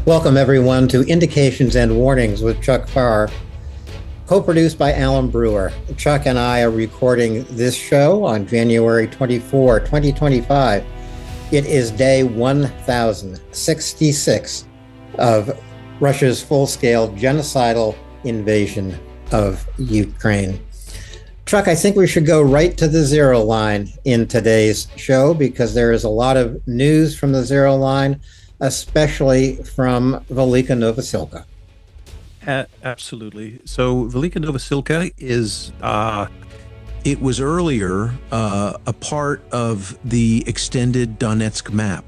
Welcome, everyone, to Indications and Warnings with Chuck Farr, co-produced by Alan Brewer. Chuck and I are recording this show on January 24, 2025. It is day 1066 of Russia's full-scale genocidal invasion of Ukraine. Chuck, I think we should go right to the zero line in today's show because there is a lot of news from the zero line, especially from Velika Novosilka. Absolutely. So Velika Novosilka is, it was earlier a part of the extended Donetsk map.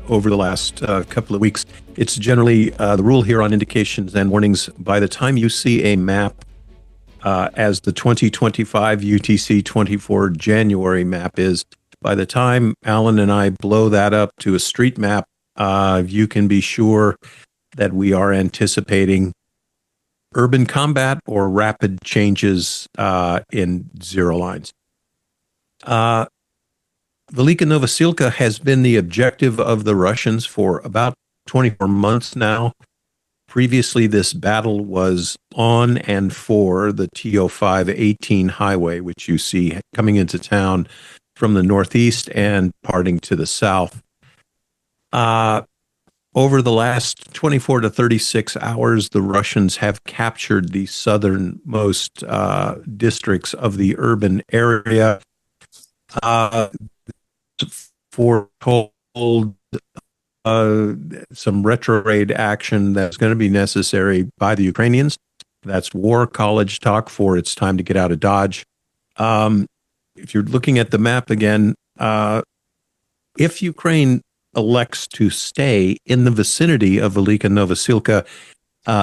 Over the last couple of weeks, it's generally the rule here on Indications and Warnings. By the time you see a map as the 2025 UTC 24 January map is, by the time Alan and I blow that up to a street map, you can be sure that we are anticipating urban combat or rapid changes in zero lines. Velika Novosilka has been the objective of the Russians for about 24 months now. Previously, this battle was on and for the TO5-18 highway, which you see coming into town from the northeast and parting to the south. Over the last 24 to 36 hours, the Russians have captured the southernmost districts of the urban area. Foretold some retrograde action that's going to be necessary by the Ukrainians. That's war college talk for it's time to get out of Dodge. If you're looking at the map again, if Ukraine elects to stay in the vicinity of Velika Novosilka,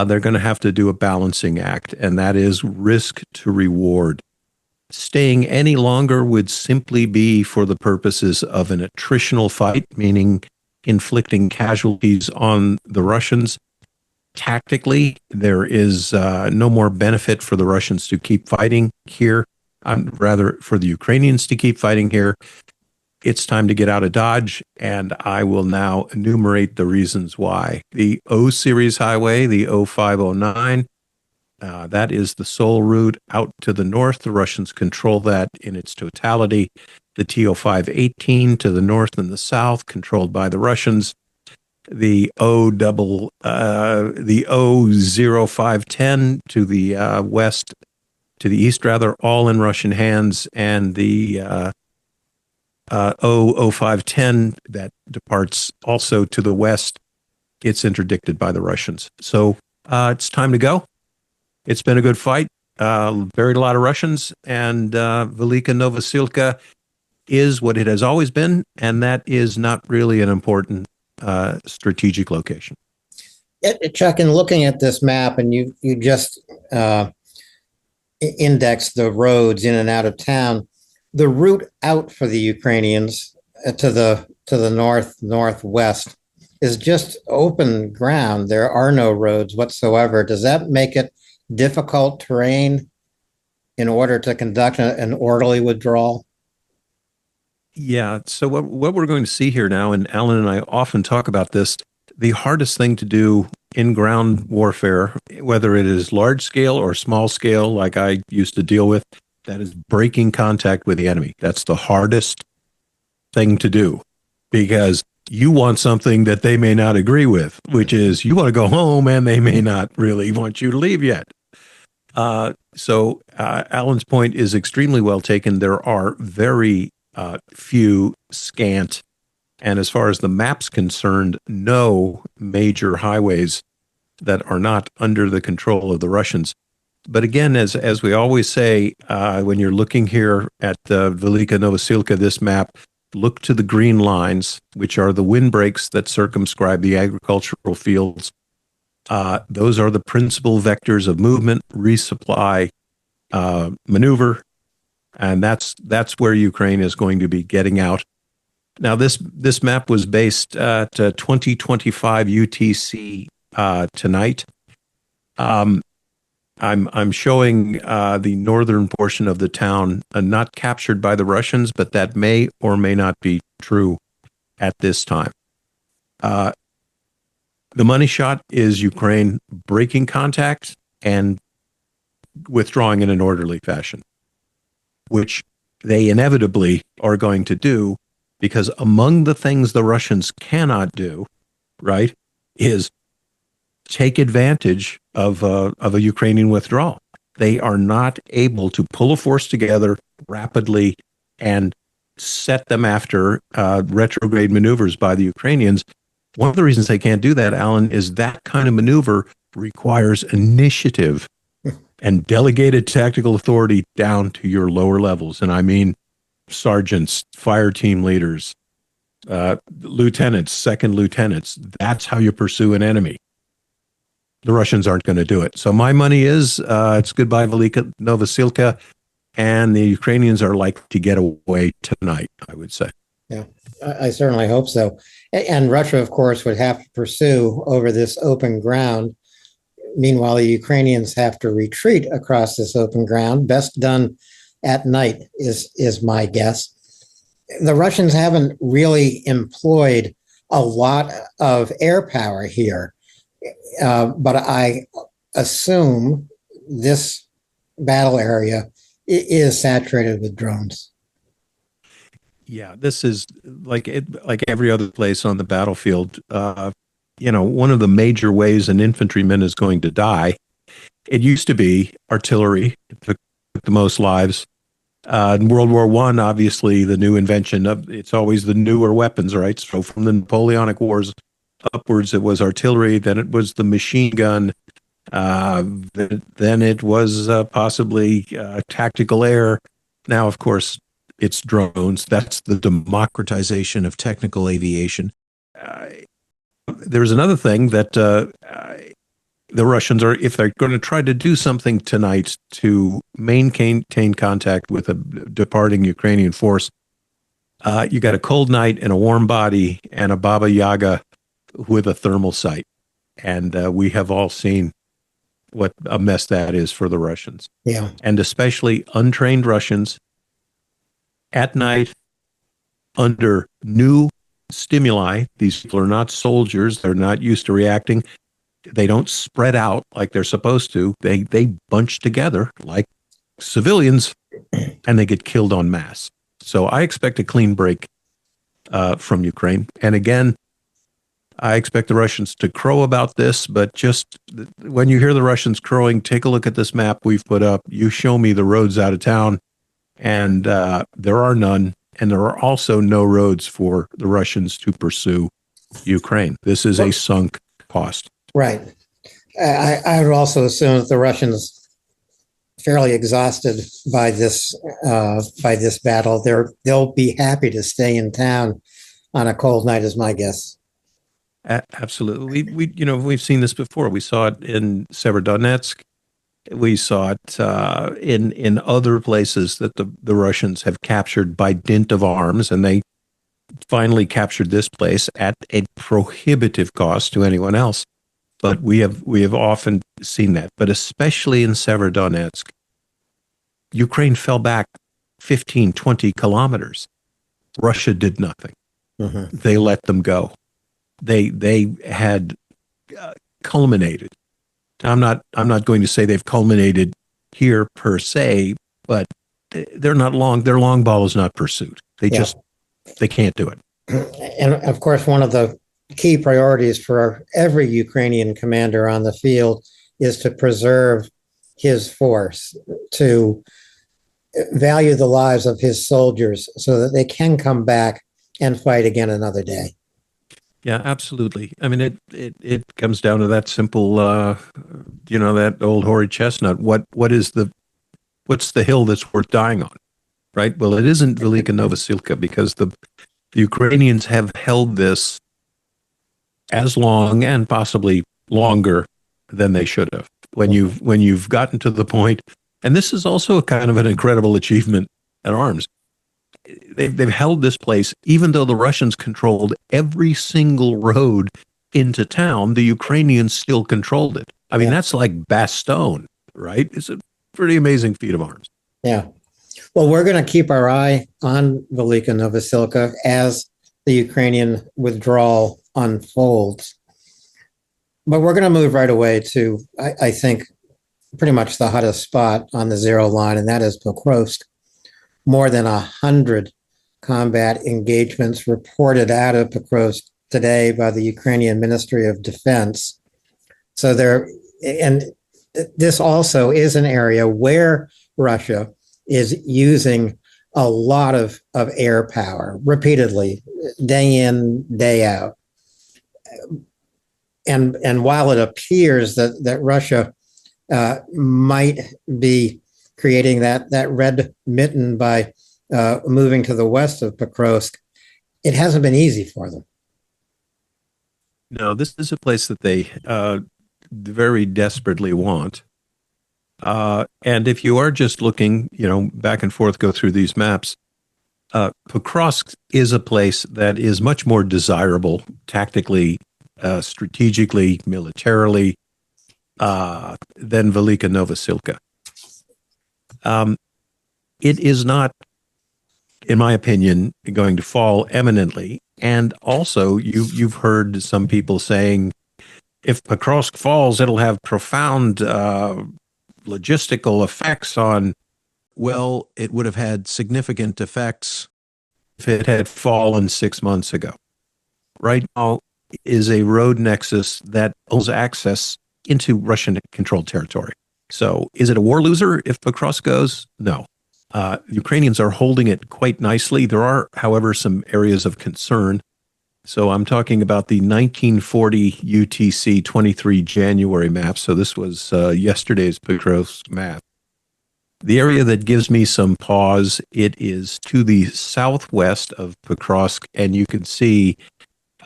they're going to have to do a balancing act, and that is risk to reward. Staying any longer would simply be for the purposes of an attritional fight, meaning inflicting casualties on the Russians. Tactically, there is no more benefit for the Russians to keep fighting here, rather for the Ukrainians to keep fighting here. It's time to get out of Dodge, and I will now enumerate the reasons why. The O Series highway, the 0509, that is the sole route out to the north. The Russians control that in its totality. The TO5-18 to the north and the south, controlled by the Russians. The O0510 to the west, to the east rather, all in Russian hands, and the O0510 that departs also to the west, it's interdicted by the Russians. So it's time to go. It's been a good fight, buried a lot of Russians, and Velika Novosilka is what it has always been, and that is not really an important strategic location. Chuck, in looking at this map, and you just indexed the roads in and out of town, the route out for the Ukrainians to the northwest is just open ground. There are no roads whatsoever. Does that make it difficult terrain in order to conduct an orderly withdrawal? Yeah. So what we're going to see here now, and Alan and I often talk about this, the hardest thing to do in ground warfare, whether it is large scale or small scale, like I used to deal with, that is breaking contact with the enemy. That's the hardest thing to do because you want something that they may not agree with, which is you want to go home and they may not really want you to leave yet. So Alan's point is extremely well taken. There are very few, scant, and as far as the map's concerned, no major highways that are not under the control of the Russians. But again, as we always say, when you're looking here at Velika Novosilka, this map, look to the green lines, which are the windbreaks that circumscribe the agricultural fields. Those are the principal vectors of movement, resupply, maneuver, and that's where Ukraine is going to be getting out. Now, this map was based at 2025 UTC tonight. I'm showing the northern portion of the town not captured by the Russians, but that may or may not be true at this time. The money shot is Ukraine breaking contact and withdrawing in an orderly fashion, which they inevitably are going to do, because among the things the Russians cannot do, right, is take advantage of a Ukrainian withdrawal. They are not able to pull a force together rapidly and set them after retrograde maneuvers by the Ukrainians. One of the reasons they can't do that, Alan, is that kind of maneuver requires initiative and delegated tactical authority down to your lower levels. And I mean sergeants, fire team leaders, lieutenants, second lieutenants. That's how you pursue an enemy. The Russians aren't going to do it. So my money is it's goodbye Velika Novosilka, and the Ukrainians are like to get away tonight, I would say. Yeah, I certainly hope so. And Russia, of course, would have to pursue over this open ground. Meanwhile, the Ukrainians have to retreat across this open ground. Best done at night is my guess. The Russians haven't really employed a lot of air power here, but I assume this battle area is saturated with drones. Yeah, this is like every other place on the battlefield. One of the major ways an infantryman is going to die, it used to be artillery. It took the most lives. In World War I, obviously, the new invention of it's always the newer weapons, right? So from the Napoleonic Wars upwards, it was artillery. Then it was the machine gun. Then it was possibly tactical air. Now, of course, it's drones. That's the democratization of technical aviation. There's another thing that the Russians are, if they're going to try to do something tonight to maintain contact with a departing Ukrainian force, you got a cold night and a warm body and a Baba Yaga with a thermal sight. And we have all seen what a mess that is for the Russians. Yeah. And especially untrained Russians at night under new stimuli. These people are not soldiers. They're not used to reacting. They don't spread out like they're supposed to. They bunch together like civilians, and they get killed en masse. So I expect a clean break from Ukraine. And again, I expect the Russians to crow about this, but just when you hear the Russians crowing, take a look at this map we've put up. You show me the roads out of town, and there are none. And there are also no roads for the Russians to pursue Ukraine. This is a sunk cost. Right. I would also assume that the Russians, fairly exhausted by this battle, they'll be happy to stay in town on a cold night, is my guess. Absolutely. We've seen this before. We saw it in Severodonetsk. We saw it in other places that the Russians have captured by dint of arms, and they finally captured this place at a prohibitive cost to anyone else. But we have often seen that, but especially in Severodonetsk, Ukraine fell back 15, 20 kilometers. Russia did nothing. Mm-hmm. They let them go. They had culminated. I'm not going to say they've culminated here per se, but they're not long. Their long ball is not pursuit. They can't do it. And of course, one of the key priorities for every Ukrainian commander on the field is to preserve his force, to value the lives of his soldiers so that they can come back and fight again another day. Yeah, absolutely. I mean, it comes down to that simple, that old hoary chestnut. What's the hill that's worth dying on, right? Well, it isn't Velika Novosilka, because the Ukrainians have held this as long and possibly longer than they should have. When you've gotten to the point, and this is also a kind of an incredible achievement at arms. They've held this place, even though the Russians controlled every single road into town, the Ukrainians still controlled it. I mean, that's like Bastogne, right? It's a pretty amazing feat of arms. Yeah. Well, we're going to keep our eye on Velika Novosilka as the Ukrainian withdrawal unfolds. But we're going to move right away to, I think, pretty much the hottest spot on the zero line, and that is Pokrovsk. More than 100 combat engagements reported out of Pokrovsk today by the Ukrainian Ministry of Defense. So there, and this also is an area where Russia is using a lot of air power repeatedly, day in, day out. And while it appears that Russia might be creating that red mitten by moving to the west of Pokrovsk, it hasn't been easy for them. No, this is a place that they very desperately want. And if you are just looking, back and forth, go through these maps, Pokrovsk is a place that is much more desirable tactically, strategically, militarily, than Velika Novosilka. It is not, in my opinion, going to fall eminently. And also, you've heard some people saying, if Pokrovsk falls, it'll have profound logistical effects on. Well, it would have had significant effects if it had fallen 6 months ago. Right now is a road nexus that owns access into Russian-controlled territory. So is it a war loser if Pokrovsk goes? No. Ukrainians are holding it quite nicely. There are, however, some areas of concern. So I'm talking about the 1940 UTC 23 January map. So this was yesterday's Pokrovsk map. The area that gives me some pause, it is to the southwest of Pokrovsk, and you can see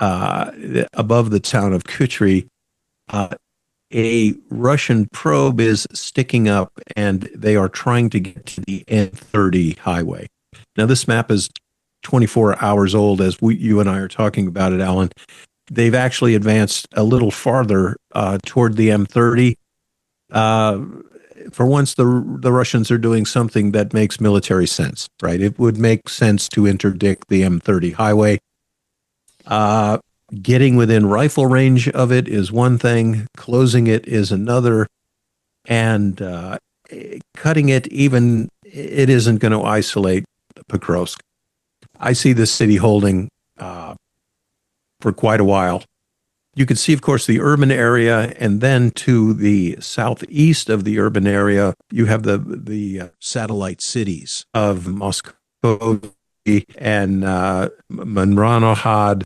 above the town of Kutry, a Russian probe is sticking up, and they are trying to get to the M30 highway. Now, this map is 24 hours old as you and I are talking about it, Alan. They've actually advanced a little farther toward the M30. For once, the Russians are doing something that makes military sense, right? It would make sense to interdict the M30 highway. Getting within rifle range of it is one thing, closing it is another, and cutting it even, it isn't going to isolate Pokrovsk. I see this city holding for quite a while. You can see, of course, the urban area, and then to the southeast of the urban area, you have the satellite cities of Moscow and Manranohad.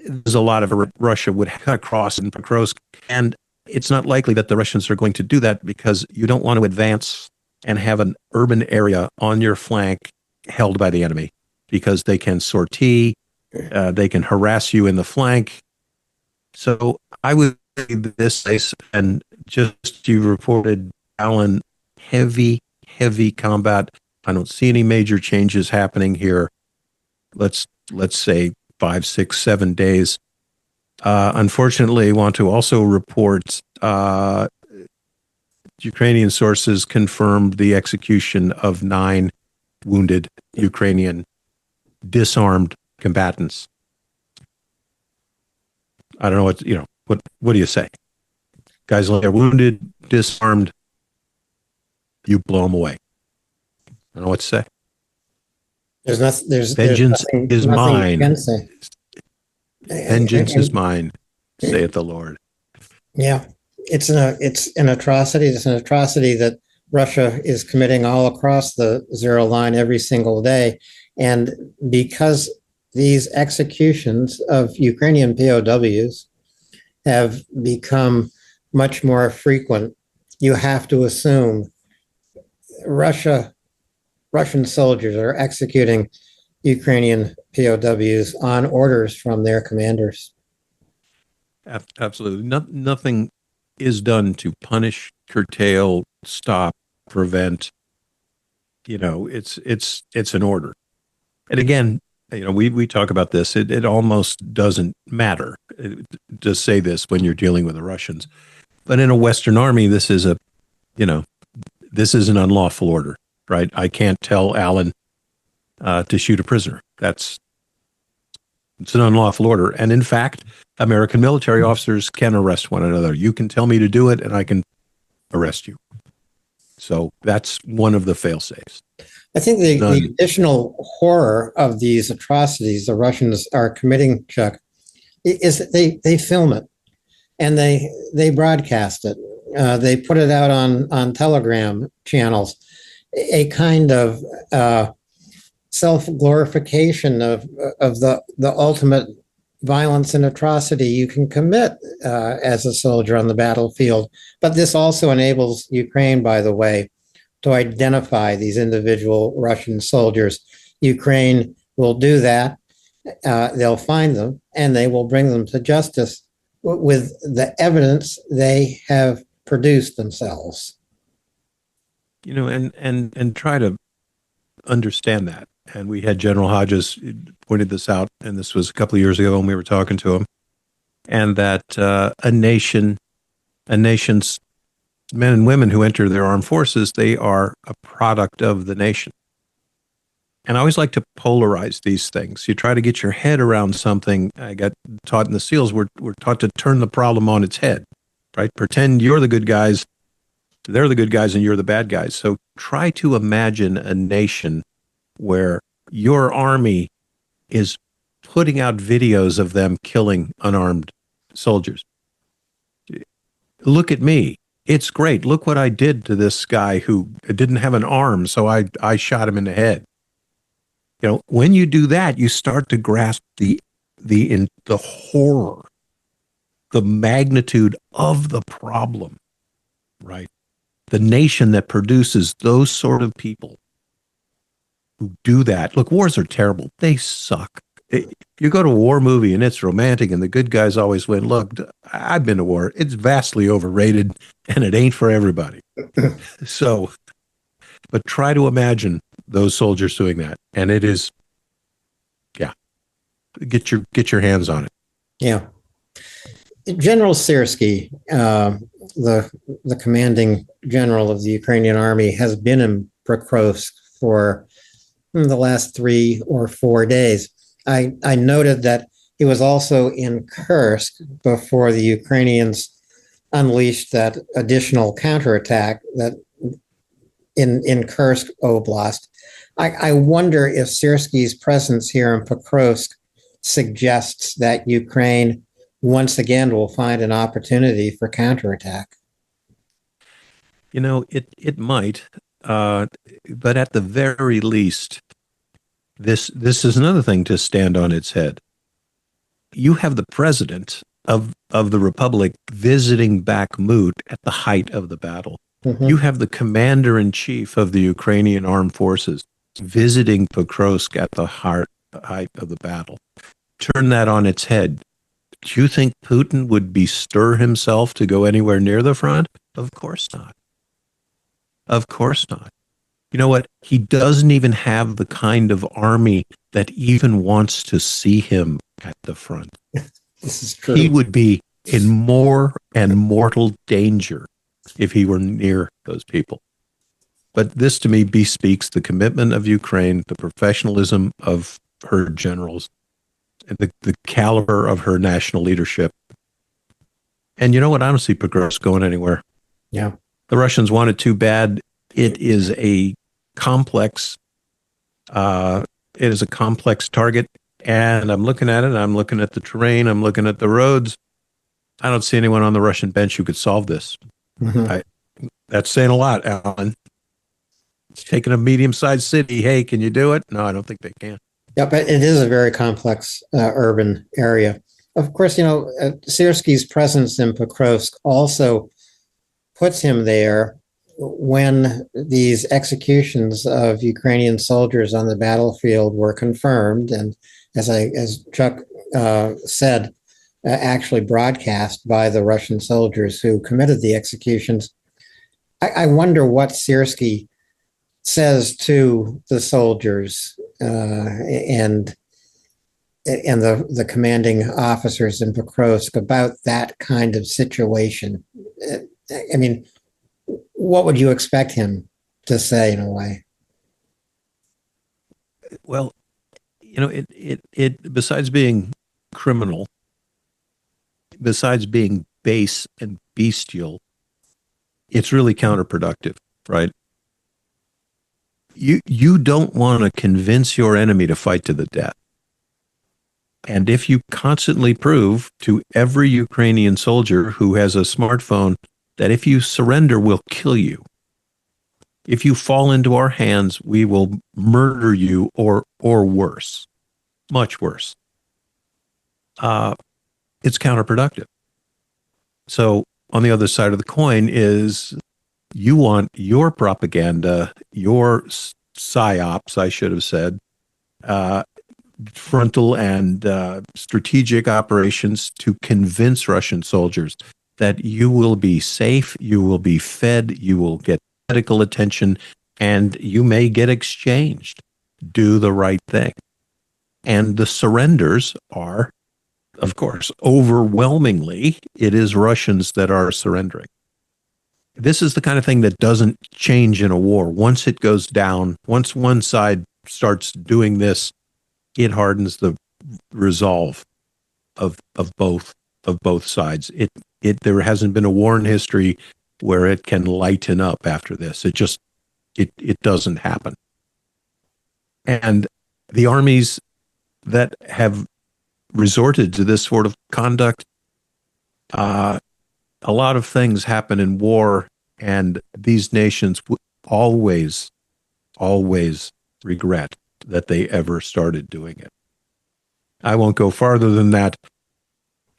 There's a lot of Russia would cut across in Pokrovsk, and it's not likely that the Russians are going to do that because you don't want to advance and have an urban area on your flank held by the enemy, because they can sortie, they can harass you in the flank. So I would say this place, and just you reported, Alan, heavy combat. I don't see any major changes happening here. Let's say 5, 6, 7 days. Unfortunately, I want to also report Ukrainian sources confirmed the execution of 9 wounded Ukrainian disarmed combatants. I don't know what do you say? Guys are wounded, disarmed, you blow them away. I don't know what to say. There's nothing. Vengeance is mine. Say. Vengeance is mine, saith the Lord. Yeah, it's an atrocity. It's an atrocity that Russia is committing all across the zero line every single day, and because these executions of Ukrainian POWs have become much more frequent, you have to assume Russian soldiers are executing Ukrainian POWs on orders from their commanders. Absolutely. Nothing is done to punish, curtail, stop, prevent. It's an order. And again, we talk about this. It almost doesn't matter to say this when you're dealing with the Russians. But in a Western army, this is an unlawful order, right? I can't tell Alan to shoot a prisoner. That's It's an unlawful order. And in fact, American military officers can arrest one another. You can tell me to do it, and I can arrest you. So that's one of the fail-safes. I think the additional horror of these atrocities the Russians are committing, Chuck, is that they film it and they broadcast it. They put it out on Telegram channels, a kind of self-glorification of the ultimate violence and atrocity you can commit as a soldier on the battlefield. But this also enables Ukraine, by the way, to identify these individual Russian soldiers. Ukraine will do that. They'll find them and they will bring them to justice with the evidence they have produced themselves. You know, and try to understand that. And we had General Hodges pointed this out, and this was a couple of years ago when we were talking to him, and that a nation's men and women who enter their armed forces, they are a product of the nation. And I always like to polarize these things. You try to get your head around something. I got taught in the SEALs, we're taught to turn the problem on its head, right? Pretend you're the good guys, they're the good guys, and you're the bad guys. So try to imagine a nation where your army is putting out videos of them killing unarmed soldiers. Look at me. It's great. Look what I did to this guy who didn't have an arm, so I shot him in the head. You know, when you do that, you start to grasp the horror, the magnitude of the problem, right? The nation that produces those sort of people who do that. Look, wars are terrible. They suck. You go to a war movie and it's romantic and the good guys always win. Look, I've been to war. It's vastly overrated and it ain't for everybody. So, but try to imagine those soldiers doing that. And it is, yeah, get your hands on it. Yeah. General Syrskyi, the commanding general of the Ukrainian army, has been in Pokrovsk for the last 3 or 4 days. I noted that he was also in Kursk before the Ukrainians unleashed that additional counterattack that in Kursk Oblast. I wonder if Syrskyi's presence here in Pokrovsk suggests that Ukraine once again will find an opportunity for counterattack. You know, it might, but at the very least, this is another thing to stand on its head. You have the president of the republic visiting Bakhmut at the height of the battle. Mm-hmm. You have the commander-in-chief of the Ukrainian armed forces visiting Pokrovsk at the height of the battle. Turn that on its head. Do you think Putin would bestir himself to go anywhere near the front? Of course not. Of course not. You know what? He doesn't even have the kind of army that even wants to see him at the front. This is true. He would be in more and mortal danger if he were near those people. But this, to me, bespeaks the commitment of Ukraine, the professionalism of her generals, and the caliber of her national leadership. And you know what? I don't see Pokrovsk going anywhere. Yeah. The Russians want it too bad. It is a complex target. And I'm looking at it. I'm looking at the terrain. I'm looking at the roads. I don't see anyone on the Russian bench who could solve this. Mm-hmm. That's saying a lot, Alan. It's taking a medium-sized city. Hey, can you do it? No, I don't think they can. Yeah, but it is a very complex urban area. Of course, you know, Syrskyi's presence in Pokrovsk also puts him there when these executions of Ukrainian soldiers on the battlefield were confirmed, and as Chuck said, actually broadcast by the Russian soldiers who committed the executions. I wonder what Syrskyi says to the soldiers and the commanding officers in Pokrovsk about that kind of situation. I mean, what would you expect him to say in a way? Well, you know, it besides being criminal, besides being base and bestial, it's really counterproductive, right? You don't want to convince your enemy to fight to the death. And if you constantly prove to every Ukrainian soldier who has a smartphone that if you surrender, we'll kill you. If you fall into our hands, we will murder you or worse, much worse. It's counterproductive. So on the other side of the coin is you want your propaganda, your psyops, I should have said, frontal and strategic operations to convince Russian soldiers that you will be safe, you will be fed, you will get medical attention, and you may get exchanged. Do the right thing. And the surrenders are, of course, overwhelmingly, it is Russians that are surrendering. This is the kind of thing that doesn't change in a war. Once it goes down, once one side starts doing this, it hardens the resolve of both sides. There hasn't been a war in history where it can lighten up after this. It doesn't happen. And the armies that have resorted to this sort of conduct, a lot of things happen in war, and these nations always regret that they ever started doing it. I won't go farther than that,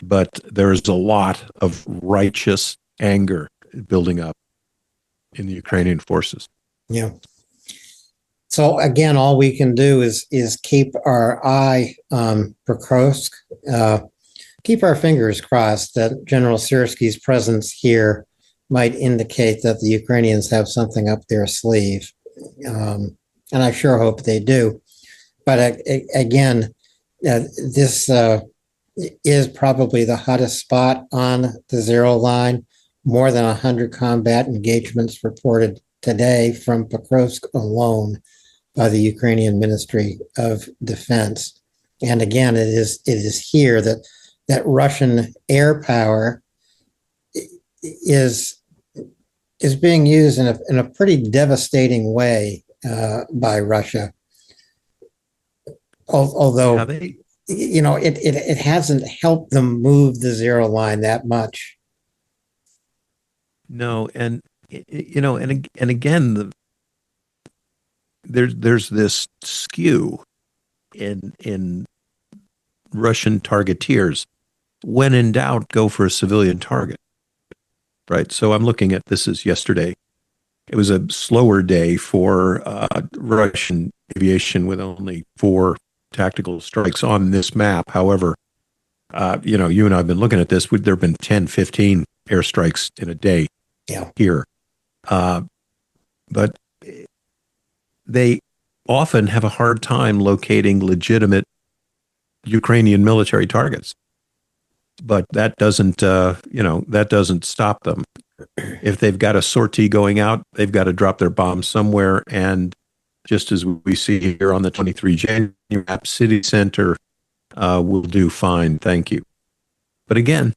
but there is a lot of righteous anger building up in the Ukrainian forces. Yeah. So again, all we can do is keep our eye on Pokrovsk, keep our fingers crossed that General Syrskyi's presence here might indicate that the Ukrainians have something up their sleeve. And I sure hope they do. But again, this is probably the hottest spot on the zero line. More than 100 combat engagements reported today from Pokrovsk alone by the Ukrainian Ministry of Defense. And again, it is here that Russian air power is being used in a pretty devastating way by Russia. Although, it hasn't helped them move the zero line that much. No, and again, there's this skew in Russian targeteers. When in doubt, go for a civilian target, right? So I'm looking at this as yesterday. It was a slower day for Russian aviation with only 4 tactical strikes on this map. However, you and I have been looking at this. There have been 10, 15 airstrikes in a day here. But they often have a hard time locating legitimate Ukrainian military targets. But that doesn't stop them. If they've got a sortie going out, they've got to drop their bombs somewhere. And just as we see here on the 23 January map, city center will do fine. Thank you. But again,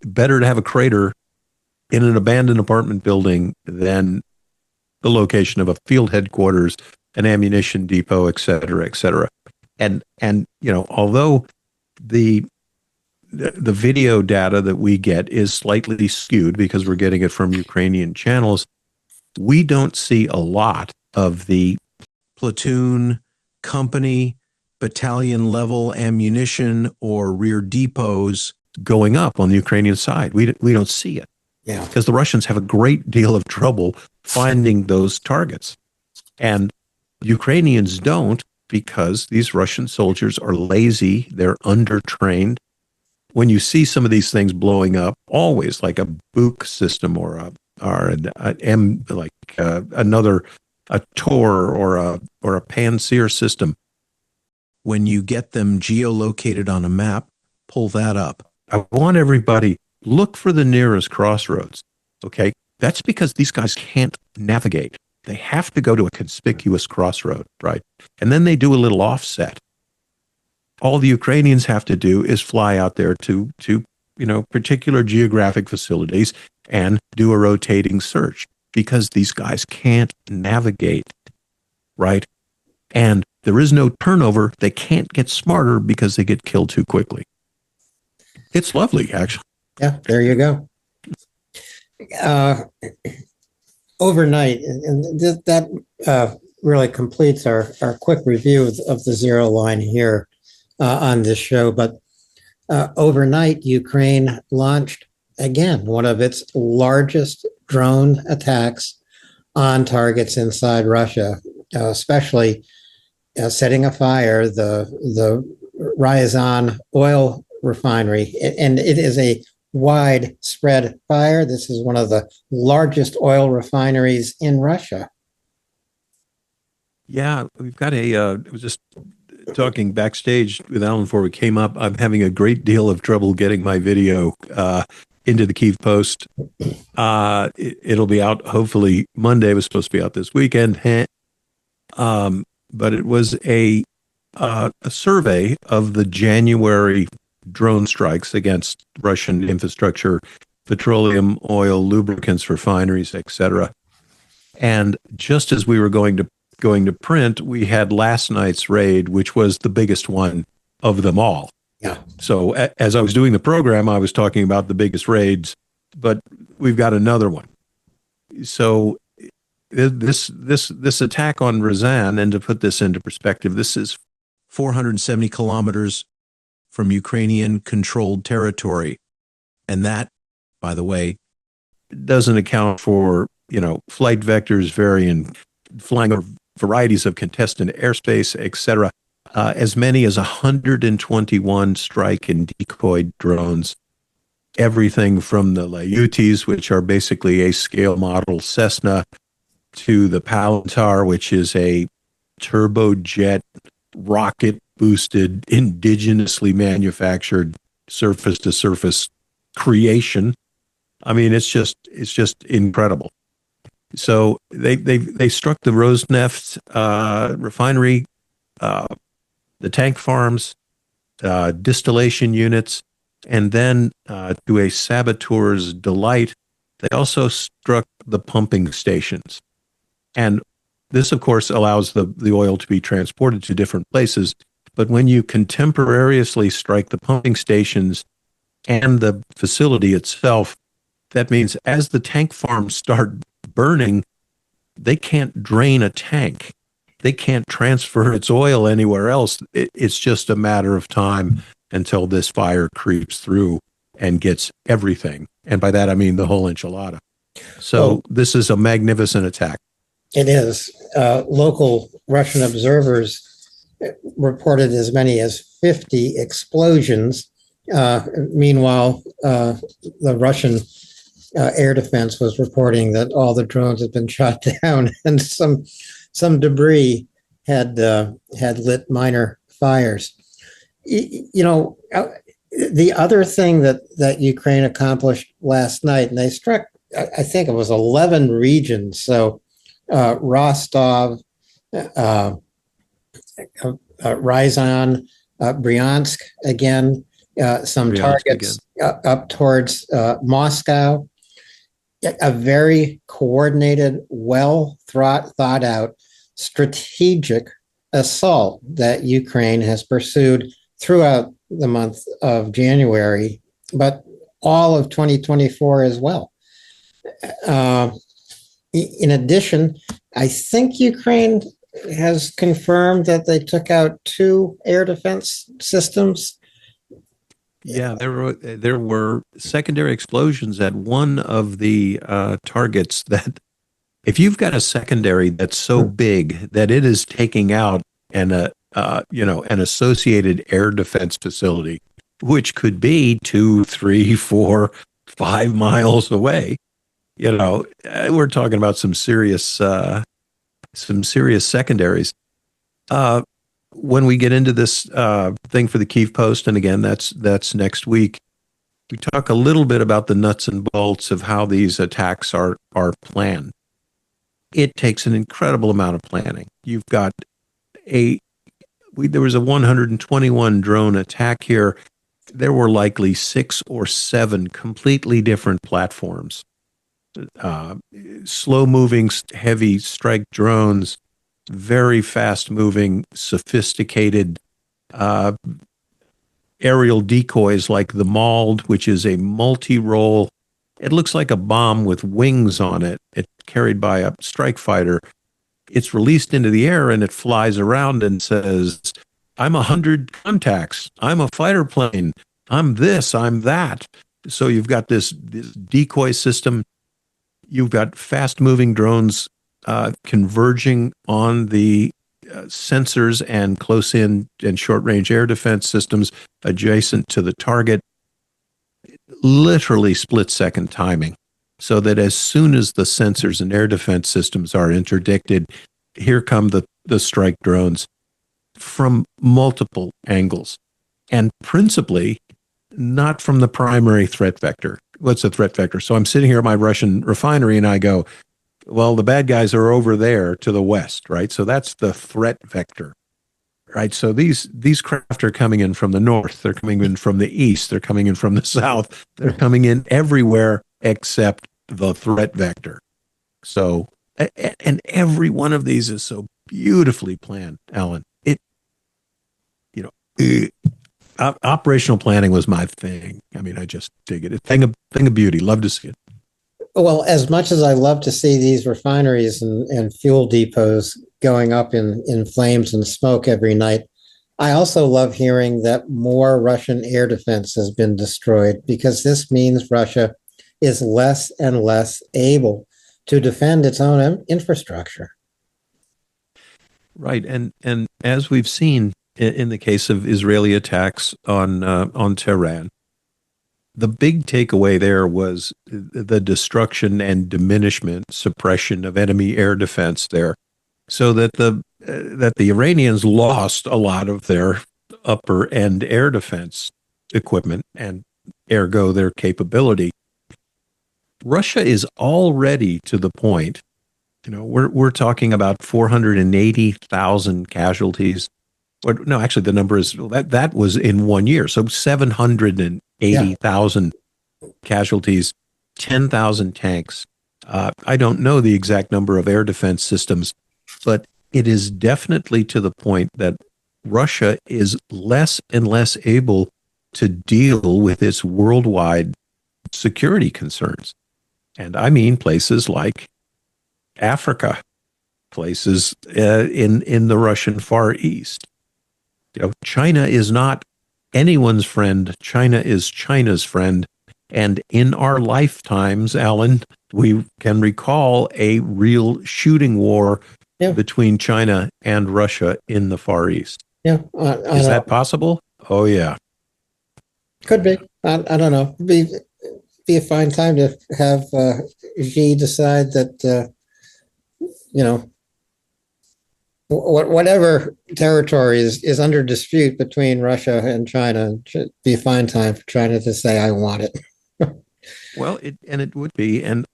better to have a crater in an abandoned apartment building than the location of a field headquarters, an ammunition depot, et cetera, et cetera. And although the video data that we get is slightly skewed because we're getting it from Ukrainian channels, we don't see a lot of the platoon, company, battalion level ammunition or rear depots going up on the Ukrainian side. We don't see it. Yeah. Because the Russians have a great deal of trouble finding those targets. And Ukrainians don't, because these Russian soldiers are lazy, they're undertrained. When you see some of these things blowing up, always like a Buk system or a Tor or a Panzer system, when you get them geolocated on a map, pull that up. I want everybody, look for the nearest crossroads, okay? That's because these guys can't navigate. They have to go to a conspicuous crossroad, right? And then they do a little offset. all the Ukrainians have to do is fly out there to particular geographic facilities and do a rotating search, because these guys can't navigate, right? And there is no turnover. They can't get smarter because they get killed too quickly. It's lovely, actually. Yeah, there you go. Overnight, and that really completes our quick review of the zero line here on this show. But overnight, Ukraine launched again one of its largest drone attacks on targets inside Russia, especially setting afire the Ryazan oil refinery. And it is a widespread fire. This is one of the largest oil refineries in Russia. Yeah, we've got I was just talking backstage with Alan before we came up. I'm having a great deal of trouble getting my video into the Kyiv Post. It'll be out hopefully Monday. It was supposed to be out this weekend. But it was a survey of the January drone strikes against Russian infrastructure, petroleum, oil, lubricants, refineries, etc. And just as we were going to print, we had last night's raid, which was the biggest one of them all. Yeah. So as I was doing the program, I was talking about the biggest raids, but we've got another one. So this attack on Ryazan, and to put this into perspective, this is 470 kilometers from Ukrainian-controlled territory, and that, by the way, doesn't account for flight vectors varying, flying varieties of contested airspace, etc. As many as 121 strike and decoy drones, everything from the Lyutis, which are basically a scale model Cessna, to the Palantir, which is a turbojet, rocket-boosted, indigenously manufactured surface-to-surface creation. I mean, it's just incredible. So they struck the Rosneft refinery, the tank farms, distillation units, and then to a saboteur's delight, they also struck the pumping stations. And this, of course, allows the oil to be transported to different places. But when you contemporaneously strike the pumping stations and the facility itself, that means as the tank farms start burning, they can't drain a tank. They can't transfer its oil anywhere else. It's just a matter of time until this fire creeps through and gets everything. And by that, I mean the whole enchilada. So this is a magnificent attack. It is. Local Russian observers reported as many as 50 explosions. Meanwhile, the Russian air defense was reporting that all the drones had been shot down, and some debris had lit minor fires. The other thing that Ukraine accomplished last night, and they struck, I think it was 11 regions. So Rostov, Ryazan, Bryansk again, some targets up towards Moscow. A very coordinated, well thought out strategic assault that Ukraine has pursued throughout the month of January, but all of 2024 as well. In addition, I think Ukraine has confirmed that they took out 2 air defense systems. Yeah, there were secondary explosions at one of the targets. That if you've got a secondary that's so big that it is taking out an associated air defense facility, which could be 2, 3, 4, 5 miles away, we're talking about some serious secondaries. When we get into this thing for the Kyiv Post, and again, that's next week, we talk a little bit about the nuts and bolts of how these attacks are planned. It takes an incredible amount of planning. You've got a there was a 121 drone attack here. There were likely 6 or 7 completely different platforms, uh, slow moving, heavy strike drones, very fast moving, sophisticated uh, aerial decoys like the Mauled, which is a multi role. It looks like a bomb with wings on it. It's carried by a strike fighter. It's released into the air and it flies around and says, I'm 100 contacts. I'm a fighter plane. I'm this, I'm that. So you've got this decoy system. You've got fast moving drones converging on the sensors and close in and short range air defense systems adjacent to the target. Literally split second timing. So that as soon as the sensors and air defense systems are interdicted, here come the strike drones from multiple angles, and principally not from the primary threat vector. What's the threat vector? So I'm sitting here at my Russian refinery and I go, well, the bad guys are over there to the west, right? So that's the threat vector, right? So these craft are coming in from the north. They're coming in from the east. They're coming in from the south. They're coming in everywhere except the threat vector. So, and every one of these is so beautifully planned, Alan. Operational planning was my thing. I mean, I just dig it. A thing of beauty. Love to see it. Well, as much as I love to see these refineries and fuel depots going up in flames and smoke every night, I also love hearing that more Russian air defense has been destroyed, because this means Russia is less and less able to defend its own infrastructure. Right, and as we've seen in the case of Israeli attacks on Tehran, the big takeaway there was the destruction and diminishment, suppression of enemy air defense there, so that the Iranians lost a lot of their upper end air defense equipment and ergo their capability. Russia is already to the point, we're talking about 480,000 casualties. Or, no, actually, the number is that was in 1 year. So 780,000 casualties, 10,000 tanks. I don't know the exact number of air defense systems, but it is definitely to the point that Russia is less and less able to deal with its worldwide security concerns. And I mean places like Africa, places in the Russian Far East. China is not anyone's friend. China is China's friend. And in our lifetimes, Alan, we can recall a real shooting war between China and Russia in the Far East. Yeah. Is that possible? Oh, yeah. Could be. I don't know. Be a fine time to have Xi decide that, whatever territory is under dispute between Russia and China, it should be a fine time for China to say, I want it. Well, it would be. And,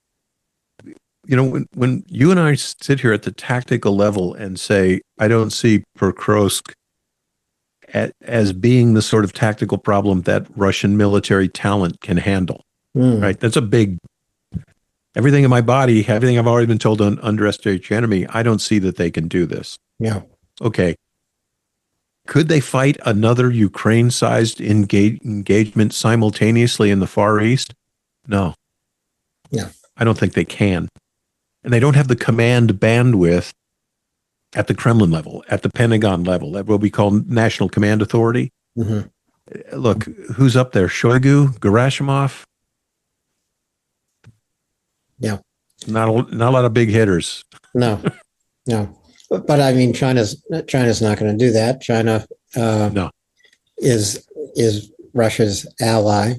when you and I sit here at the tactical level and say, I don't see Pokrovsk as being the sort of tactical problem that Russian military talent can handle, right? That's a big, everything in my body, everything I've already been told to underestimate your enemy, I don't see that they can do this. Yeah. Okay. Could they fight another Ukraine-sized engagement simultaneously in the Far East? No. Yeah. I don't think they can. And they don't have the command bandwidth at the Kremlin level, at the Pentagon level, at what we call National Command Authority. Mm-hmm. Look, who's up there? Shoigu, Gerasimov? Yeah. Not a lot of big hitters. No. But I mean, China's not going to do that. China no. is Russia's ally.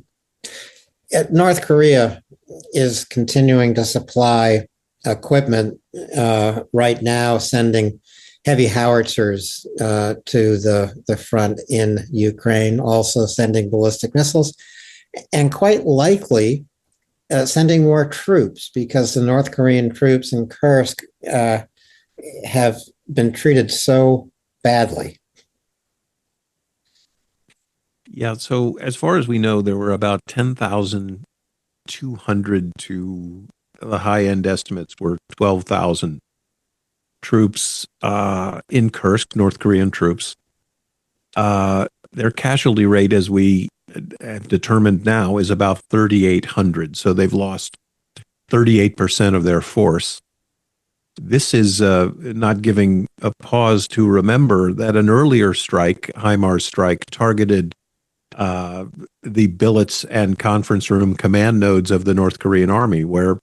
North Korea is continuing to supply equipment right now, sending heavy howitzers to the front in Ukraine, also sending ballistic missiles, and quite likely sending more troops, because the North Korean troops in Kursk have been treated so badly Yeah. So as far as we know, there were about 10,200 to the high end estimates were 12,000 troops in Kursk, North Korean troops. Their casualty rate, as we have determined now, is about 3,800. So they've lost 38% of their force. This is not giving a pause to remember that an earlier strike, HIMARS strike, targeted the billets and conference room command nodes of the North Korean army, where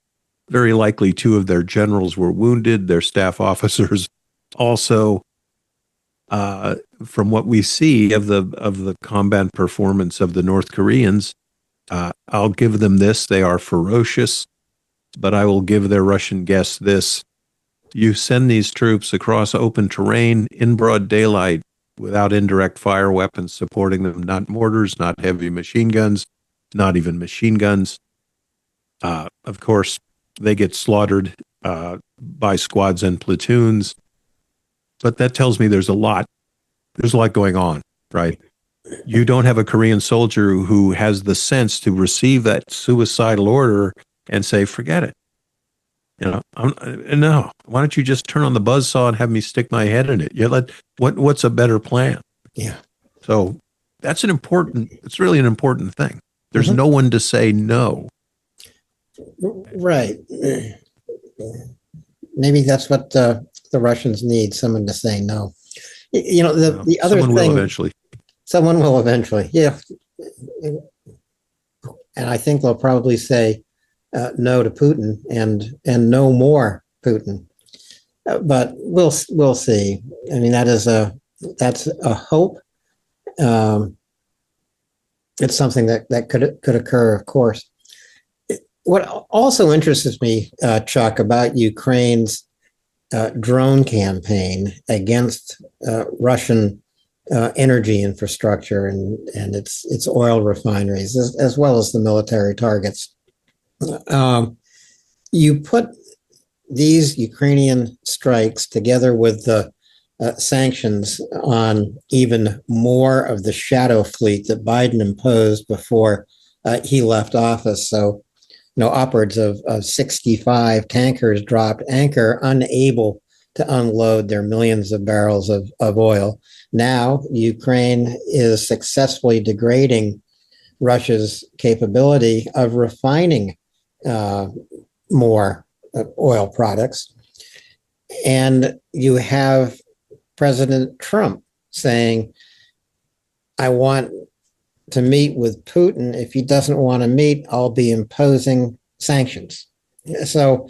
very likely two of their generals were wounded, their staff officers also. From what we see of the combat performance of the North Koreans, I'll give them this: they are ferocious. But I will give their Russian guests this: you send these troops across open terrain in broad daylight without indirect fire weapons supporting them, not mortars, not heavy machine guns, not even machine guns. Of course, they get slaughtered by squads and platoons. But that tells me there's a lot going on, right? You don't have a Korean soldier who has the sense to receive that suicidal order and say, forget it. No. Why don't you just turn on the buzzsaw and have me stick my head in it? What's a better plan? Yeah. So it's really an important thing. There's no one to say no. Right. Maybe that's what the Russians need, someone to say no. The other someone thing. Will eventually. Someone will eventually. Yeah. And I think they'll probably say no to Putin and no more Putin. But we'll see. I mean, that's a hope. It's something that could occur, of course. What also interests me, Chuck, about Ukraine's drone campaign against Russian energy infrastructure and its oil refineries, as well as the military targets. You put these Ukrainian strikes together with the sanctions on even more of the shadow fleet that Biden imposed before he left office. So, upwards of 65 tankers dropped anchor, unable to unload their millions of barrels of oil. Now, Ukraine is successfully degrading Russia's capability of refining more oil products. And you have President Trump saying, I want to meet with Putin. If he doesn't want to meet, I'll be imposing sanctions. So,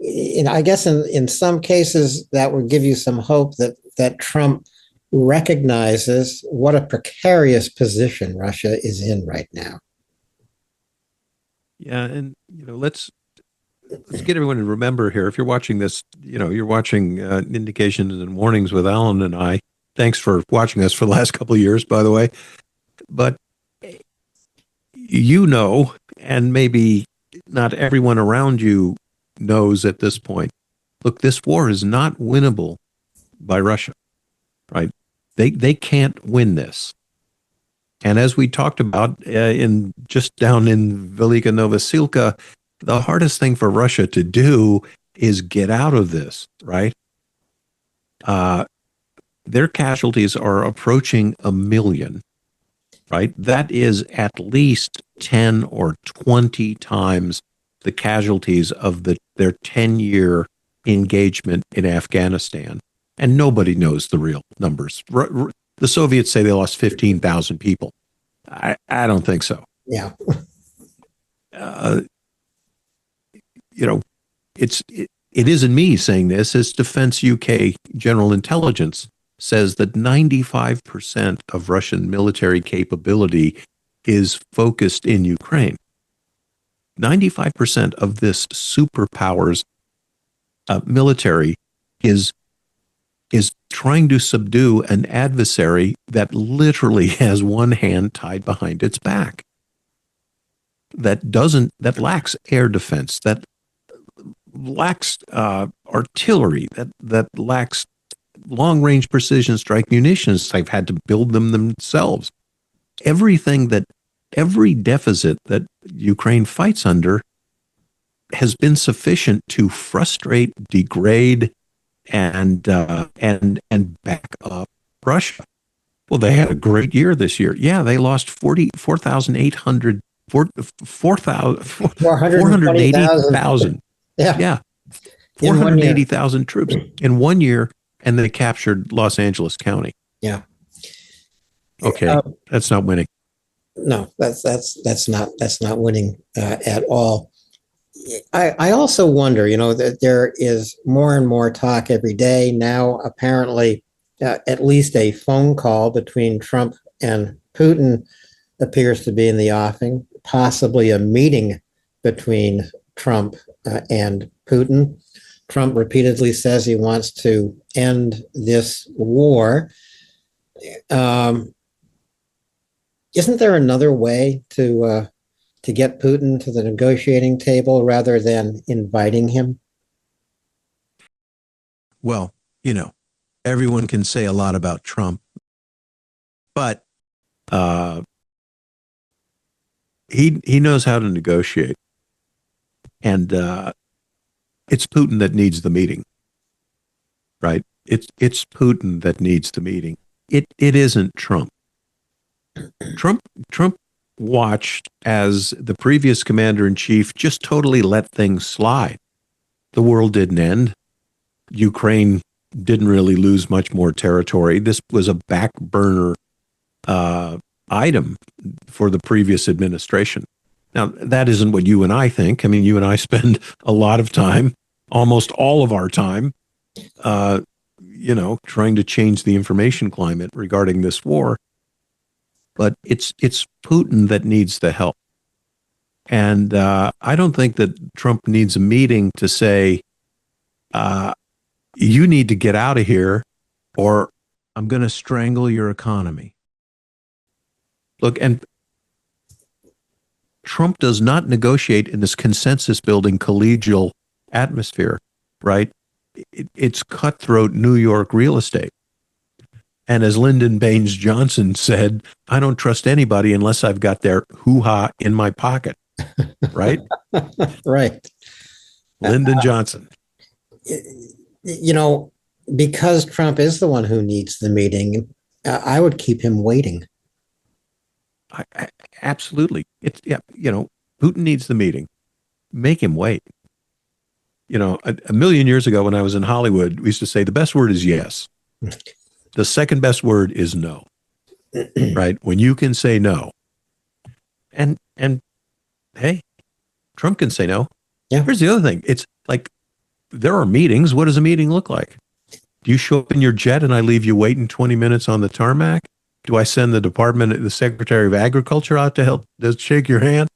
I guess in some cases that would give you some hope that Trump recognizes what a precarious position Russia is in right now. Yeah, and let's get everyone to remember here. If you're watching this, you're watching Indications and Warnings with Alan and I. Thanks for watching us for the last couple of years, by the way. But and maybe not everyone around you knows at this point, look, this war is not winnable by Russia, right? They can't win this. And as we talked about just down in Velika Novosilka, the hardest thing for Russia to do is get out of this, right? Their casualties are approaching 1 million, right? That is at least 10 or 20 times the casualties of their 10-year engagement in Afghanistan. And nobody knows the real numbers. The Soviets say they lost 15,000 people. I don't think so. Yeah. It isn't me saying this. It's Defense UK General Intelligence says that 95% of Russian military capability is focused in Ukraine. 95% of this superpower's military is trying to subdue an adversary that literally has one hand tied behind its back, that lacks air defense, that lacks artillery, that lacks long-range precision strike munitions. They've had to build them themselves. every deficit that Ukraine fights under has been sufficient to frustrate, degrade, and back up Russia. Well, they had a great year this year. Yeah, they lost 4,800, 420,000. 480,000. Yeah. Yeah, In one year. 480,000 troops in 1 year, and they captured Los Angeles County. Yeah. Okay, that's not winning. No, that's not winning at all. I also wonder, that there is more and more talk every day now. Apparently, at least a phone call between Trump and Putin appears to be in the offing. Possibly a meeting between Trump and Putin. Trump repeatedly says he wants to end this war. Isn't there another way to get Putin to the negotiating table rather than inviting him? Well, everyone can say a lot about Trump, but he knows how to negotiate, and it's Putin that needs the meeting, right? It's Putin that needs the meeting. It isn't Trump. Trump watched as the previous commander-in-chief just totally let things slide. The world didn't end. Ukraine didn't really lose much more territory. This was a back burner item for the previous administration. Now, that isn't what you and I think. I mean, you and I spend a lot of time, almost all of our time, trying to change the information climate regarding this war. But it's Putin that needs the help. And I don't think that Trump needs a meeting to say, you need to get out of here or I'm going to strangle your economy. Look, and Trump does not negotiate in this consensus building collegial atmosphere, right? It's cutthroat New York real estate. And as Lyndon Baines Johnson said, I don't trust anybody unless I've got their hoo-ha in my pocket, right? Right. Lyndon Johnson. Because Trump is the one who needs the meeting, I would keep him waiting. Absolutely. Putin needs the meeting. Make him wait. A million years ago when I was in Hollywood, we used to say the best word is yes. The second best word is no, right? When you can say no. And hey, Trump can say no. Yeah. Here's the other thing. It's like there are meetings. What does a meeting look like? Do you show up in your jet and I leave you waiting 20 minutes on the tarmac? Do I send the Secretary of Agriculture out to help to shake your hand?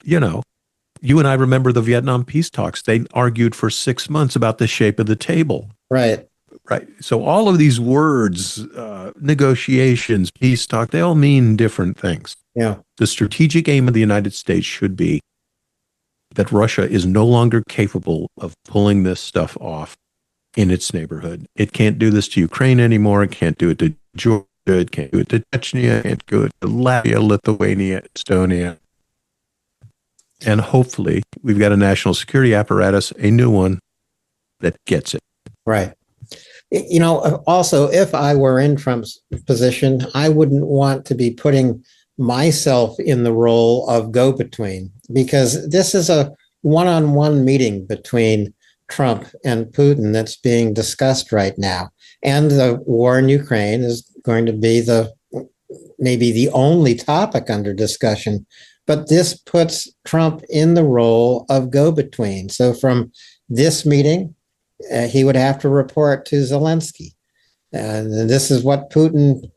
You and I remember the Vietnam peace talks. They argued for 6 months about the shape of the table. Right. Right. So all of these words, negotiations, peace talk, they all mean different things. Yeah. The strategic aim of the United States should be that Russia is no longer capable of pulling this stuff off in its neighborhood. It can't do this to Ukraine anymore. It can't do it to Georgia. It can't do it to Chechnya. It can't do it to Latvia, Lithuania, Estonia. And hopefully we've got a national security apparatus, a new one that gets it. Right. Also, if I were in Trump's position, I wouldn't want to be putting myself in the role of go-between, because this is a one-on-one meeting between Trump and Putin that's being discussed right now. And the war in Ukraine is going to be maybe the only topic under discussion. But this puts Trump in the role of go-between. So from this meeting, he would have to report to Zelensky. And this is what Putin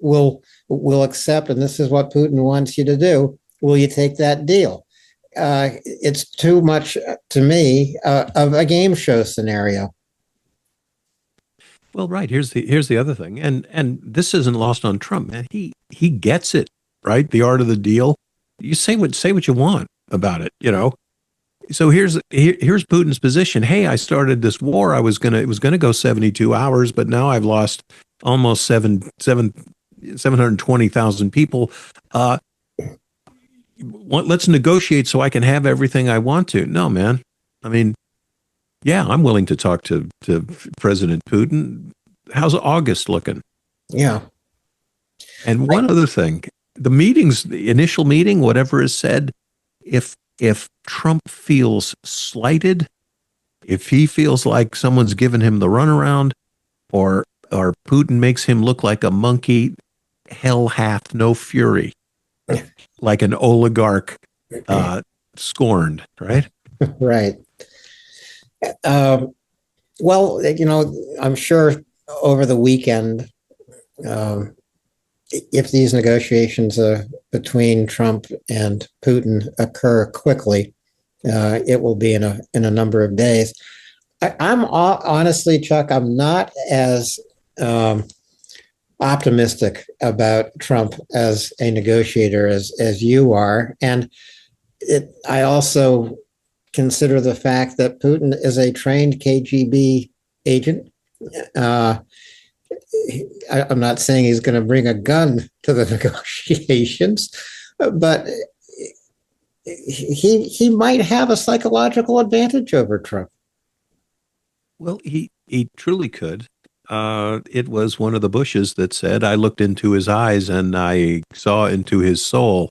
will accept, and this is what Putin wants you to do. Will you take that deal? It's too much, to me, of a game show scenario. Well, right. Here's the other thing, and this isn't lost on Trump, man. He gets it, right? The art of the deal. You say what you want about it, So here's Putin's position. Hey, I started this war. It was gonna go 72 hours, but now I've lost almost seven 720,000 people. Let's negotiate so I can have everything I want to. No, man. I mean, yeah, I'm willing to talk to President Putin. How's August looking? Yeah. And one other thing, the initial meeting, whatever is said, if Trump feels slighted, if he feels like someone's given him the runaround, or Putin makes him look like a monkey, hell hath no fury, like an oligarch scorned, right? Right. Well, I'm sure over the weekend, if these negotiations between Trump and Putin occur quickly, it will be in a number of days. I'm honestly, Chuck, I'm not as optimistic about Trump as a negotiator as you are, and I also consider the fact that Putin is a trained KGB agent. I'm not saying he's going to bring a gun to the negotiations, but he might have a psychological advantage over Trump. Well, he truly could. It was one of the Bushes that said, "I looked into his eyes and I saw into his soul,"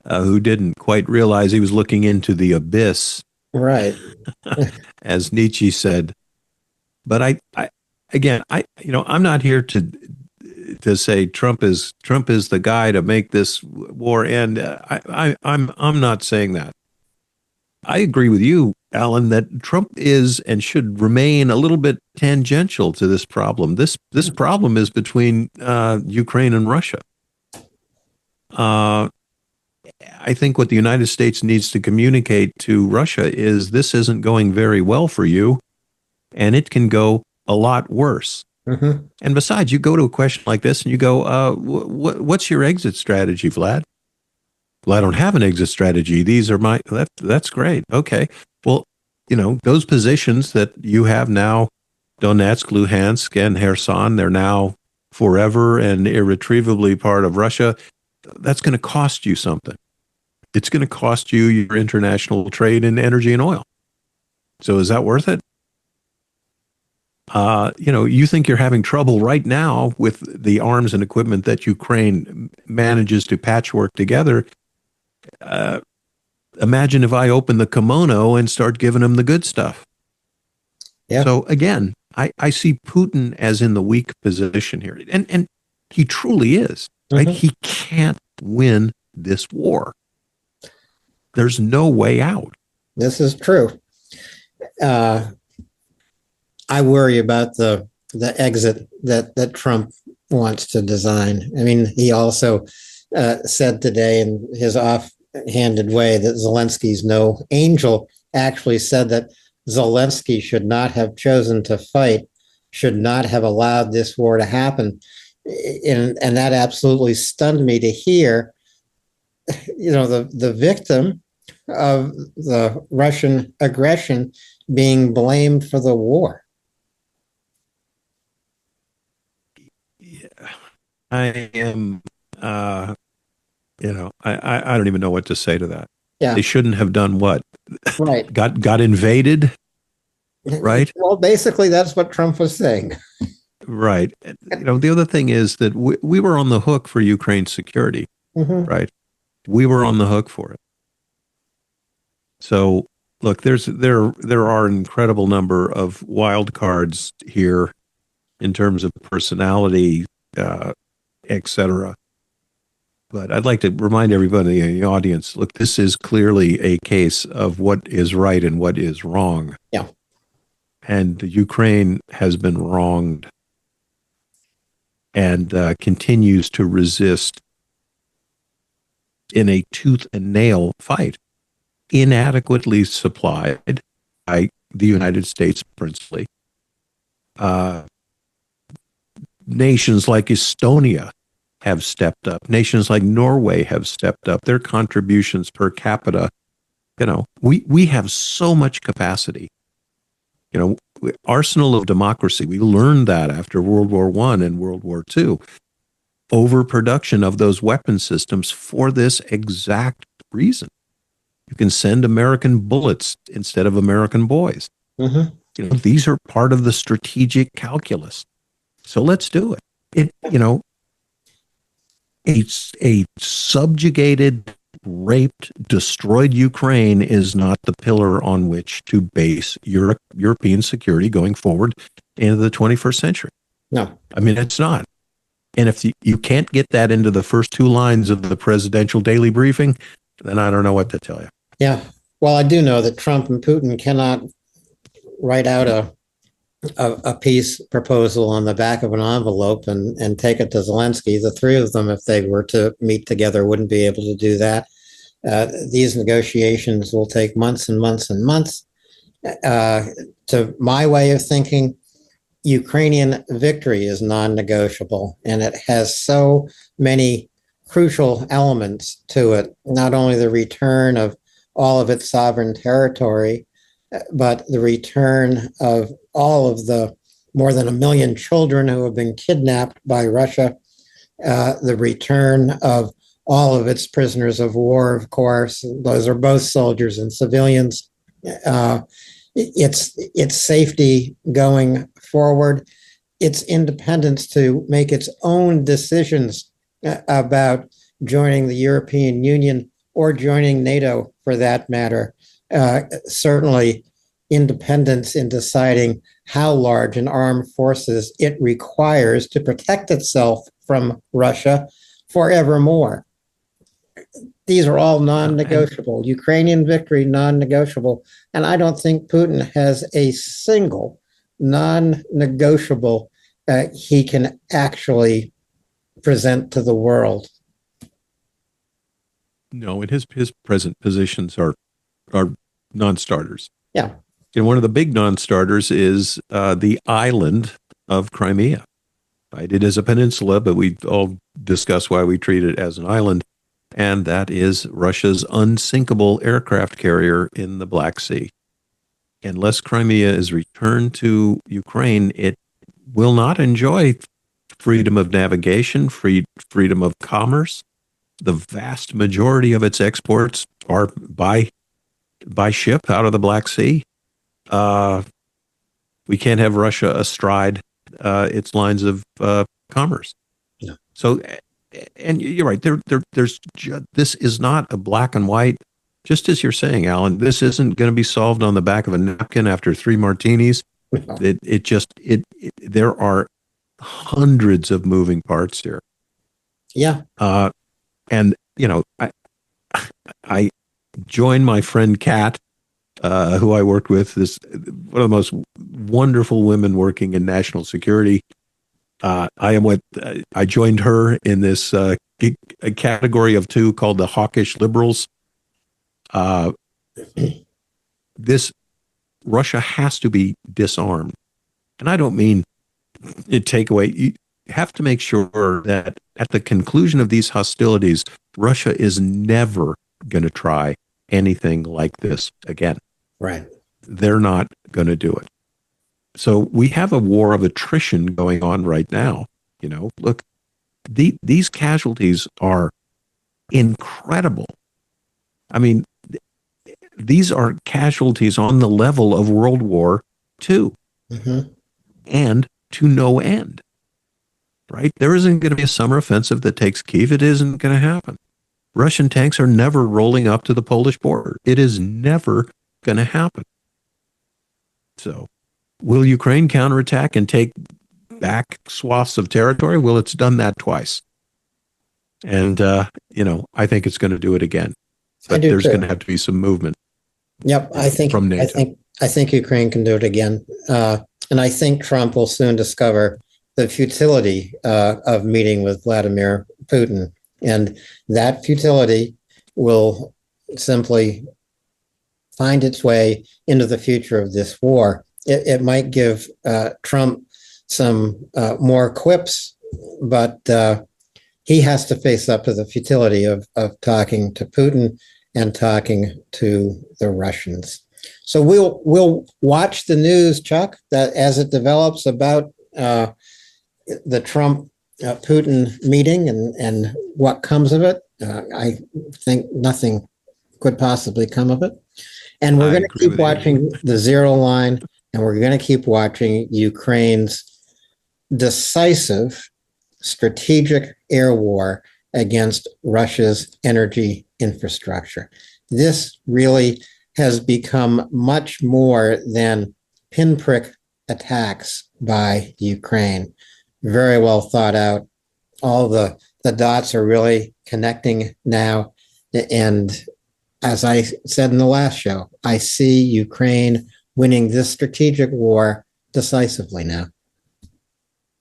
who didn't quite realize he was looking into the abyss, right? As Nietzsche said. But I'm not here to say Trump is the guy to make this war end. I'm not saying that. I agree with you, Alan, that Trump is and should remain a little bit tangential to this problem. This problem is between Ukraine and Russia. I think what the United States needs to communicate to Russia is this isn't going very well for you, and it can go a lot worse. Mm-hmm. And besides, you go to a question like this and you go, what's your exit strategy, Vlad? Well, I don't have an exit strategy. These are that's great. Okay. Well, those positions that you have now, Donetsk, Luhansk, and Kherson, they're now forever and irretrievably part of Russia. That's going to cost you something. It's going to cost you your international trade in energy and oil. So is that worth it? You think you're having trouble right now with the arms and equipment that Ukraine manages to patchwork together. Imagine if I open the kimono and start giving them the good stuff. Yeah. So again, I see Putin as in the weak position here. And he truly is, right? Mm-hmm. He can't win this war. There's no way out. This is true. I worry about the exit that Trump wants to design. I mean, he also said today in his offhanded way that Zelensky's no angel, actually said that Zelensky should not have chosen to fight, should not have allowed this war to happen. And that absolutely stunned me to hear, the victim of the Russian aggression being blamed for the war. I am, I don't even know what to say to that. Yeah. They shouldn't have done what? Right. Got invaded, right? Well, basically, that's what Trump was saying. Right. The other thing is that we were on the hook for Ukraine's security, Mm-hmm. right? We were on the hook for it. So, look, there are an incredible number of wild cards here in terms of personality, etc. But I'd like to remind everybody in the audience, look, this is clearly a case of what is right and what is wrong. Yeah. And Ukraine has been wronged and continues to resist in a tooth and nail fight, inadequately supplied by the United States principally. Nations like Estonia have stepped up. Nations like Norway have stepped up. Their contributions per capita, we have so much capacity. Arsenal of democracy. We learned that after World War I and World War II. overproduction of those weapon systems for this exact reason. You can send American bullets instead of American boys. Mm-hmm. These are part of the strategic calculus. So let's do it. A subjugated, raped, destroyed Ukraine is not the pillar on which to base European security going forward into the 21st century. No. I mean, it's not. And if you can't get that into the first two lines of the presidential daily briefing, then I don't know what to tell you. Yeah. Well, I do know that Trump and Putin cannot write out a peace proposal on the back of an envelope and take it to Zelensky. The three of them, if they were to meet together, wouldn't be able to do that. These negotiations will take months and months and months. To my way of thinking, Ukrainian victory is non-negotiable, and it has so many crucial elements to it, not only the return of all of its sovereign territory, but the return of all of the more than 1 million children who have been kidnapped by Russia, the return of all of its prisoners of war, of course. Those are both soldiers and civilians. Its safety going forward, its independence to make its own decisions about joining the European Union or joining NATO for that matter. Certainly independence in deciding how large an armed forces it requires to protect itself from Russia forevermore. These are all non-negotiable. Ukrainian victory, non-negotiable. And I don't think Putin has a single non-negotiable he can actually present to the world. No, and his present positions are non-starters. Yeah. And one of the big non-starters is the island of Crimea. Right? It is a peninsula, but we all discuss why we treat it as an island. And that is Russia's unsinkable aircraft carrier in the Black Sea. Unless Crimea is returned to Ukraine, it will not enjoy freedom of navigation, freedom of commerce. The vast majority of its exports are by ship out of the Black Sea. We can't have Russia astride its lines of commerce. No. So, and you're right. This is not a black and white. Just as you're saying, Alan, this isn't going to be solved on the back of a napkin after 3 martinis. No. There are hundreds of moving parts here. Yeah. And I joined my friend Kat, who I worked with, this one of the most wonderful women working in national security. I joined her in this category of 2 called the hawkish liberals. This Russia has to be disarmed, and I don't mean it take away. You have to make sure that at the conclusion of these hostilities, Russia is never going to try anything like this again. Right. They're not going to do it. So we have a war of attrition going on right now. Look, these casualties are incredible. I mean, these are casualties on the level of World War II, and to no end. Right? There isn't going to be a summer offensive that takes Kyiv. It isn't going to happen. Russian tanks are never rolling up to the Polish border. It is never going to happen. So, will Ukraine counterattack and take back swaths of territory? Well, it's done that twice. And, I think it's going to do it again. But there's going to have to be some movement. Yep. From NATO. I think Ukraine can do it again. And I think Trump will soon discover the futility of meeting with Vladimir Putin. And that futility will simply find its way into the future of this war. It might give Trump some more quips, but he has to face up to the futility of talking to Putin and talking to the Russians. So we'll watch the news, Chuck, that as it develops about the Trump Putin meeting and what comes of it. I think nothing could possibly come of it. And we're I going to agree keep with you. watching the zero line, and we're going to keep watching Ukraine's decisive strategic air war against Russia's energy infrastructure. This really has become much more than pinprick attacks by Ukraine. Very well thought out. All the dots are really connecting now. And as I said in the last show, I see Ukraine winning this strategic war decisively now.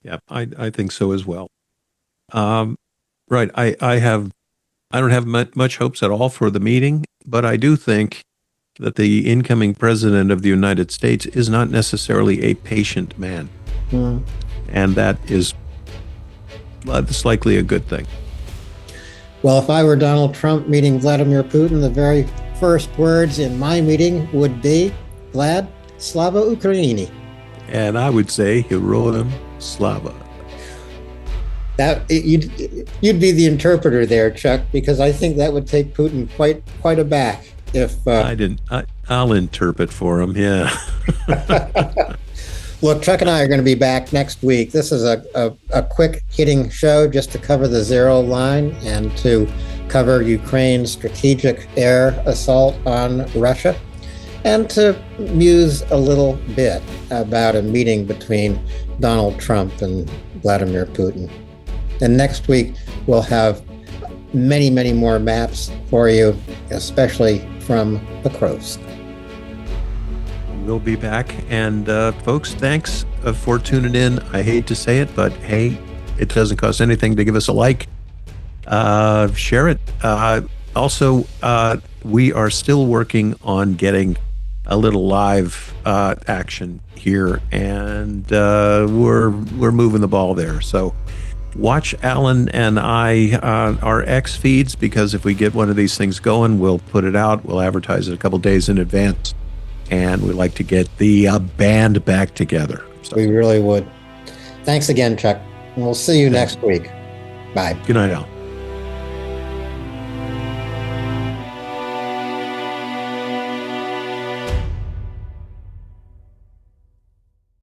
Yeah, I think so as well. Right. I don't have much hopes at all for the meeting, but I do think that the incoming president of the United States is not necessarily a patient man. Mm. And that is that's likely a good thing. Well, if I were Donald Trump meeting Vladimir Putin, the very first words in my meeting would be, Vlad, Slava Ukraini. And I would say, Heroem Slava. You'd be the interpreter there, Chuck, because I think that would take Putin quite aback if I'll interpret for him. Yeah. Look, Chuck and I are going to be back next week. This is a quick hitting show just to cover the zero line and to cover Ukraine's strategic air assault on Russia and to muse a little bit about a meeting between Donald Trump and Vladimir Putin. And next week, we'll have many, many more maps for you, especially from the Crows. We'll be back. And folks, thanks for tuning in. I hate to say it, but hey, it doesn't cost anything to give us a like. Share it. Also, we are still working on getting a little live action here, and we're moving the ball there. So watch Alan and I our X feeds, because if we get one of these things going, we'll put it out. We'll advertise it a couple days in advance. And we'd like to get the band back together. So. We really would. Thanks again, Chuck. And we'll see you next week. Bye. Good night, Al.